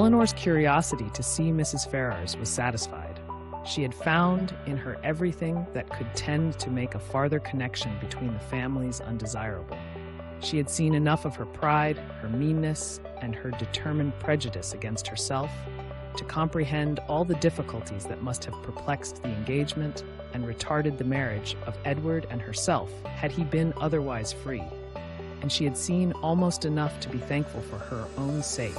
Eleanor's curiosity to see Mrs. Ferrars was satisfied. She had found in her everything that could tend to make a farther connection between the families undesirable. She had seen enough of her pride, her meanness, and her determined prejudice against herself to comprehend all the difficulties that must have perplexed the engagement and retarded the marriage of Edward and herself had he been otherwise free. And she had seen almost enough to be thankful for her own sake.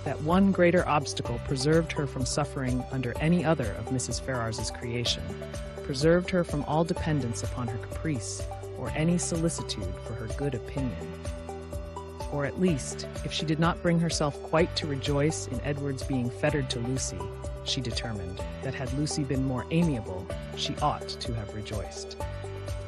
That one greater obstacle preserved her from suffering under any other of Mrs. Ferrars's creation, preserved her from all dependence upon her caprice or any solicitude for her good opinion. Or at least, if she did not bring herself quite to rejoice in Edward's being fettered to Lucy, she determined that had Lucy been more amiable, she ought to have rejoiced.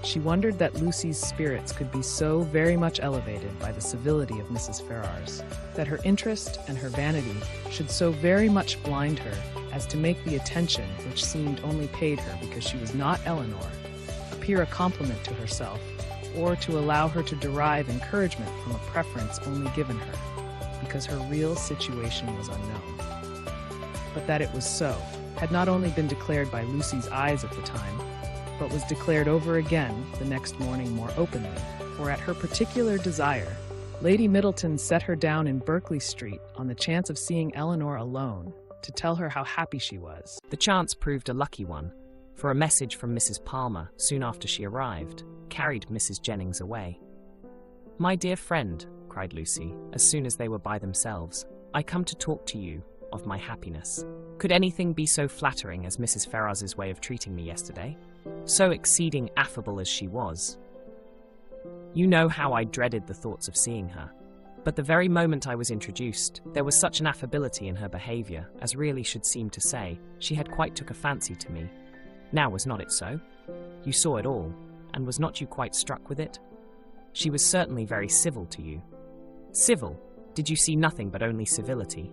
She wondered that Lucy's spirits could be so very much elevated by the civility of Mrs. Ferrars, that her interest and her vanity should so very much blind her as to make the attention which seemed only paid her because she was not Eleanor appear a compliment to herself, or to allow her to derive encouragement from a preference only given her, because her real situation was unknown. But that it was so had not only been declared by Lucy's eyes at the time, but was declared over again the next morning more openly, for at her particular desire, Lady Middleton set her down in Berkeley Street on the chance of seeing Eleanor alone, to tell her how happy she was. The chance proved a lucky one, for a message from Mrs. Palmer, soon after she arrived, carried Mrs. Jennings away. "My dear friend," cried Lucy, as soon as they were by themselves, "I come to talk to you of my happiness. Could anything be so flattering as Mrs. Ferrars's way of treating me yesterday? So exceeding affable as she was. You know how I dreaded the thoughts of seeing her. But the very moment I was introduced, there was such an affability in her behaviour as really should seem to say she had quite took a fancy to me. Now was not it so? You saw it all, and was not you quite struck with it? She was certainly very civil to you." "Civil? Did you see nothing but only civility?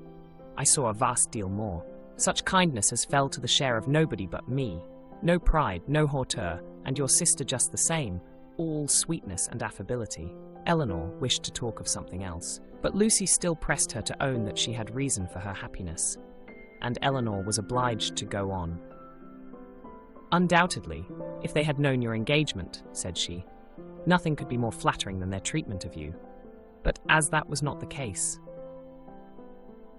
I saw a vast deal more. Such kindness as fell to the share of nobody but me. No pride, no hauteur, and your sister just the same, all sweetness and affability." Eleanor wished to talk of something else, but Lucy still pressed her to own that she had reason for her happiness, and Eleanor was obliged to go on. "Undoubtedly, if they had known your engagement," said she, "nothing could be more flattering than their treatment of you. But as that was not the case—"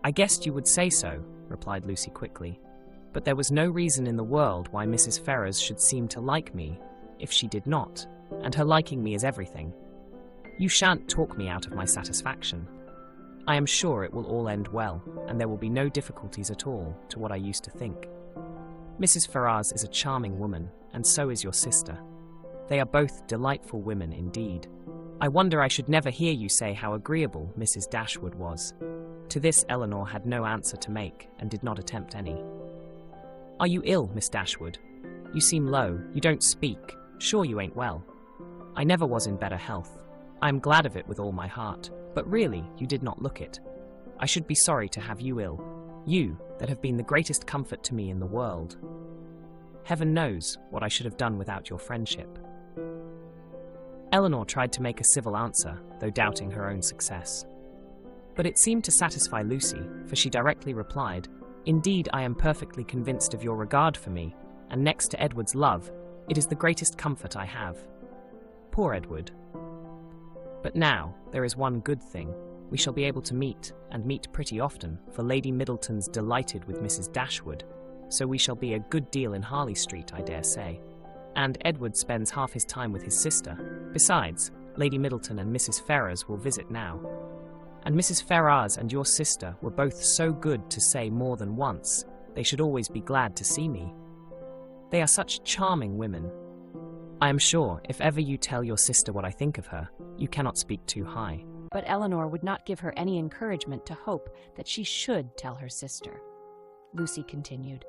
"I guessed you would say so," replied Lucy quickly, "but there was no reason in the world why Mrs. Ferrars should seem to like me, if she did not, and her liking me is everything. You shan't talk me out of my satisfaction. I am sure it will all end well, and there will be no difficulties at all to what I used to think. Mrs. Ferrars is a charming woman, and so is your sister. They are both delightful women indeed. I wonder I should never hear you say how agreeable Mrs. Dashwood was." To this Eleanor had no answer to make, and did not attempt any. "Are you ill, Miss Dashwood? You seem low, you don't speak. Sure you ain't well?" "I never was in better health. I am glad of it with all my heart, but really you did not look it. I should be sorry to have you ill. You, that have been the greatest comfort to me in the world. Heaven knows what I should have done without your friendship." Eleanor tried to make a civil answer, though doubting her own success. But it seemed to satisfy Lucy, for she directly replied, "Indeed, I am perfectly convinced of your regard for me, and next to Edward's love, it is the greatest comfort I have. Poor Edward! But now, there is one good thing. We shall be able to meet, and meet pretty often, for Lady Middleton's delighted with Mrs. Dashwood, so we shall be a good deal in Harley Street, I dare say. And Edward spends half his time with his sister. Besides, Lady Middleton and Mrs. Ferrars will visit now. And Mrs. Ferrars and your sister were both so good to say more than once they should always be glad to see me. They are such charming women. I am sure, if ever you tell your sister what I think of her, you cannot speak too high." But Eleanor would not give her any encouragement to hope that she should tell her sister. Lucy continued,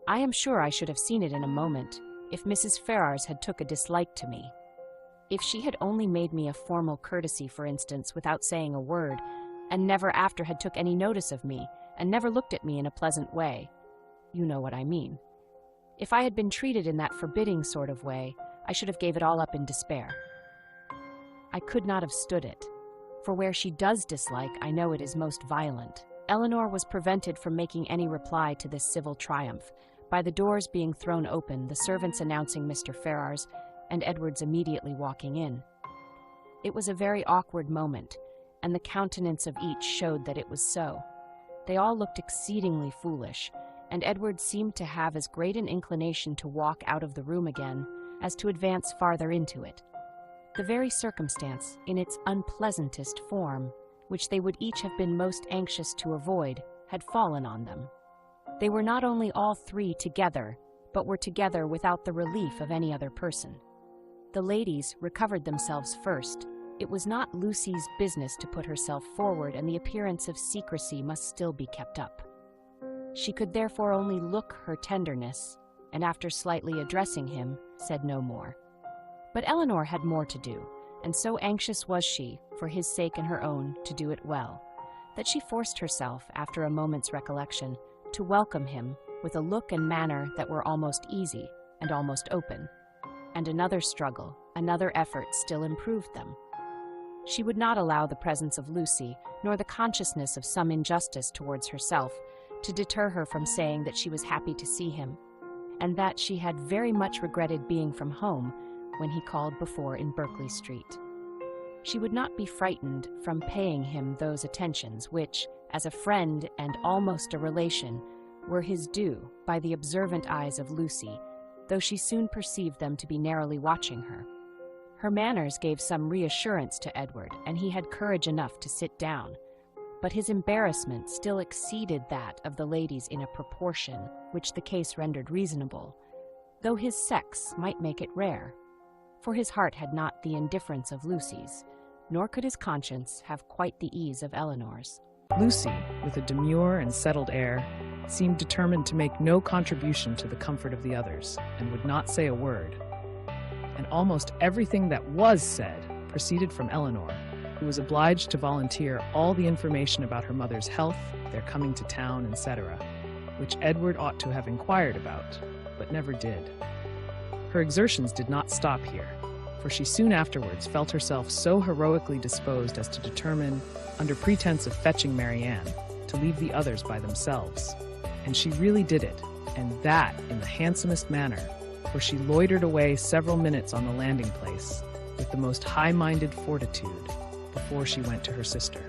"I am sure I should have seen it in a moment, if Mrs. Ferrars had took a dislike to me. If she had only made me a formal courtesy, for instance, without saying a word, and never after had took any notice of me, and never looked at me in a pleasant way. You know what I mean. If I had been treated in that forbidding sort of way, I should have gave it all up in despair. I could not have stood it, for where she does dislike, I know it is most violent, Eleanor was prevented from making any reply to this civil triumph by the doors being thrown open, the servants announcing Mr. Ferrars, and Edward's immediately walking in. It was a very awkward moment, and the countenance of each showed that it was so. They all looked exceedingly foolish, and Edward seemed to have as great an inclination to walk out of the room again as to advance farther into it. The very circumstance, in its unpleasantest form, which they would each have been most anxious to avoid, had fallen on them. They were not only all three together, but were together without the relief of any other person. The ladies recovered themselves first. It was not Lucy's business to put herself forward, and the appearance of secrecy must still be kept up. She could therefore only look her tenderness, and after slightly addressing him, said no more. But Eleanor had more to do, and so anxious was she, for his sake and her own, to do it well, that she forced herself, after a moment's recollection, to welcome him with a look and manner that were almost easy and almost open. And another struggle, another effort still improved them. She would not allow the presence of Lucy, nor the consciousness of some injustice towards herself, to deter her from saying that she was happy to see him, and that she had very much regretted being from home when he called before in Berkeley Street. She would not be frightened from paying him those attentions which, as a friend and almost a relation, were his due by the observant eyes of Lucy, though she soon perceived them to be narrowly watching her. Her manners gave some reassurance to Edward, and he had courage enough to sit down, but his embarrassment still exceeded that of the ladies in a proportion which the case rendered reasonable, though his sex might make it rare, for his heart had not the indifference of Lucy's, nor could his conscience have quite the ease of Eleanor's. Lucy, with a demure and settled air, seemed determined to make no contribution to the comfort of the others, and would not say a word. And almost everything that was said proceeded from Eleanor, who was obliged to volunteer all the information about her mother's health, their coming to town, etc., which Edward ought to have inquired about, but never did. Her exertions did not stop here, for she soon afterwards felt herself so heroically disposed as to determine, under pretense of fetching Marianne, to leave the others by themselves. And she really did it, and that in the handsomest manner, for she loitered away several minutes on the landing place with the most high-minded fortitude before she went to her sister.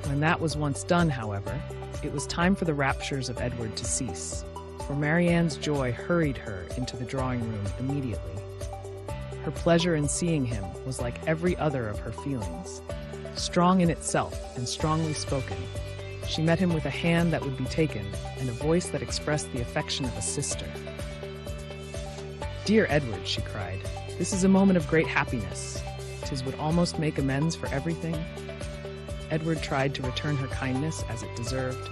When that was once done, however, it was time for the raptures of Edward to cease, for Marianne's joy hurried her into the drawing-room immediately. Her pleasure in seeing him was like every other of her feelings, strong in itself and strongly spoken. She met him with a hand that would be taken and a voice that expressed the affection of a sister. "Dear Edward," she cried, "this is a moment of great happiness. 'Tis would almost make amends for everything." Edward tried to return her kindness as it deserved,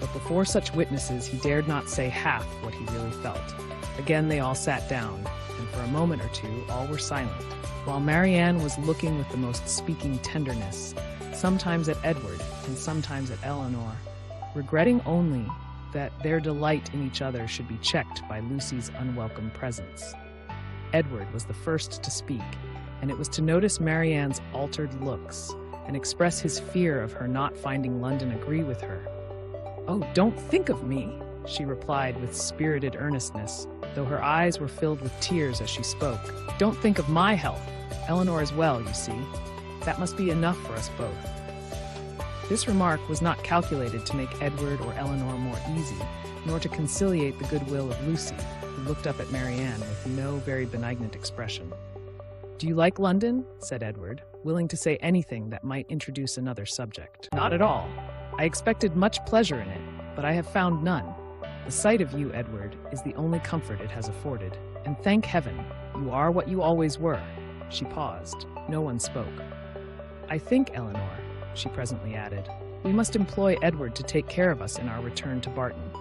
but before such witnesses he dared not say half what he really felt. Again they all sat down, and for a moment or two all were silent, while Marianne was looking with the most speaking tenderness, sometimes at Edward and sometimes at Eleanor, regretting only that their delight in each other should be checked by Lucy's unwelcome presence. Edward was the first to speak, and it was to notice Marianne's altered looks and express his fear of her not finding London agree with her. "Oh, don't think of me," she replied with spirited earnestness, though her eyes were filled with tears as she spoke. "Don't think of my health. Eleanor is well, you see. That must be enough for us both." This remark was not calculated to make Edward or Eleanor more easy, nor to conciliate the goodwill of Lucy, who looked up at Marianne with no very benignant expression. "Do you like London?" said Edward, willing to say anything that might introduce another subject. "Not at all. I expected much pleasure in it, but I have found none. The sight of you, Edward, is the only comfort it has afforded, and thank heaven, you are what you always were." She paused. No one spoke. "I think, Eleanor," she presently added, "we must employ Edward to take care of us in our return to Barton.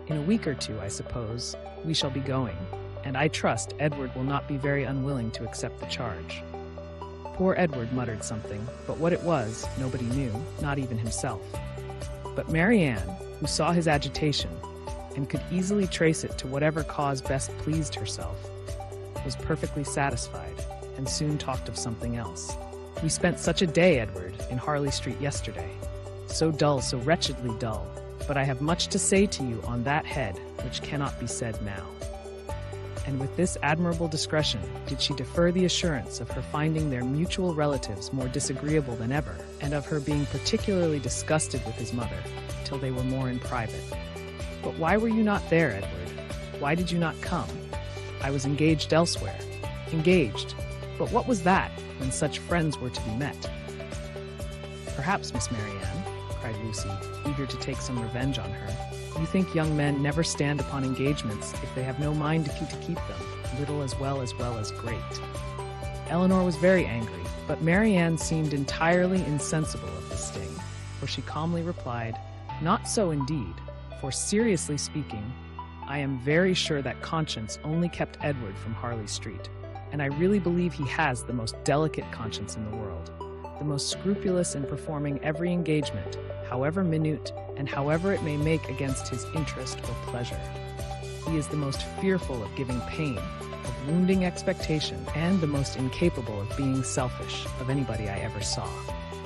In a week or two, I suppose, we shall be going, and I trust Edward will not be very unwilling to accept the charge." Poor Edward muttered something, but what it was, nobody knew, not even himself. But Marianne, who saw his agitation, and could easily trace it to whatever cause best pleased herself, was perfectly satisfied, and soon talked of something else. "We spent such a day, Edward, in Harley Street yesterday. so dull, so wretchedly dull. But I have much to say to you on that head, which cannot be said now. And with this admirable discretion did she defer the assurance of her finding their mutual relatives more disagreeable than ever, and of her being particularly disgusted with his mother, till they were more in private. But why were you not there, Edward? Why did you not come? I was engaged elsewhere. Engaged? But what was that, when such friends were to be met? Perhaps, Miss Marianne, cried Lucy, eager to take some revenge on her, you think young men never stand upon engagements if they have no mind to keep them, little as well as great. Eleanor was very angry, but Marianne seemed entirely insensible of the sting, for she calmly replied, Not so indeed, for seriously speaking, I am very sure that conscience only kept Edward from Harley Street, and I really believe he has the most delicate conscience in the world, the most scrupulous in performing every engagement, however minute and however it may make against his interest or pleasure. He is the most fearful of giving pain, of wounding expectation, and the most incapable of being selfish of anybody I ever saw.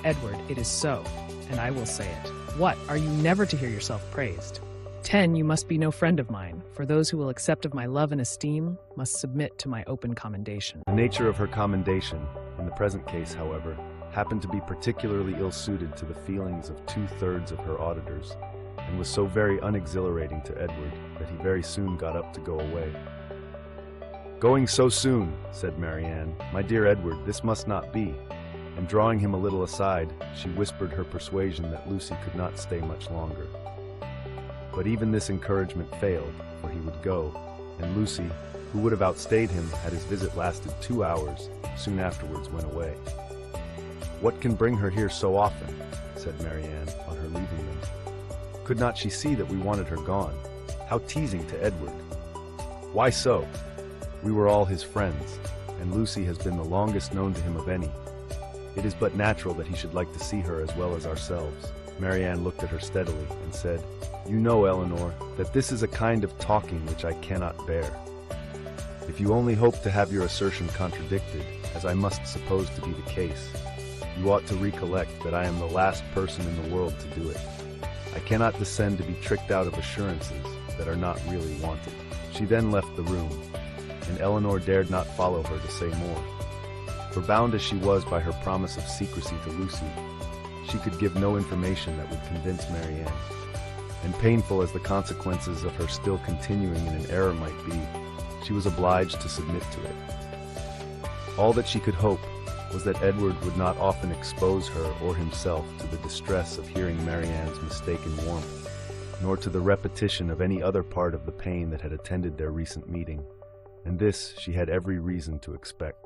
Edward, it is so, and I will say it. What, are you never to hear yourself praised? 10, you must be no friend of mine, for those who will accept of my love and esteem must submit to my open commendation. The nature of her commendation, in the present case, however, happened to be particularly ill-suited to the feelings of 2/3 of her auditors, and was so very unexhilarating to Edward that he very soon got up to go away. "Going so soon," said Marianne, "my dear Edward, this must not be," and drawing him a little aside, she whispered her persuasion that Lucy could not stay much longer. But even this encouragement failed, for he would go, and Lucy, who would have outstayed him had his visit lasted 2 hours, soon afterwards went away. "What can bring her here so often?" said Marianne, on her leaving them. "Could not she see that we wanted her gone? How teasing to Edward! Why so? We were all his friends, and Lucy has been the longest known to him of any. It is but natural that he should like to see her as well as ourselves." Marianne looked at her steadily and said, "You know, Eleanor, that this is a kind of talking which I cannot bear. If you only hope to have your assertion contradicted, as I must suppose to be the case, you ought to recollect that I am the last person in the world to do it. I cannot descend to be tricked out of assurances that are not really wanted." She then left the room, and Eleanor dared not follow her to say more. For bound as she was by her promise of secrecy to Lucy, she could give no information that would convince Marianne, and painful as the consequences of her still continuing in an error might be, she was obliged to submit to it. All that she could hope was that Edward would not often expose her or himself to the distress of hearing Marianne's mistaken warmth, nor to the repetition of any other part of the pain that had attended their recent meeting, and this she had every reason to expect.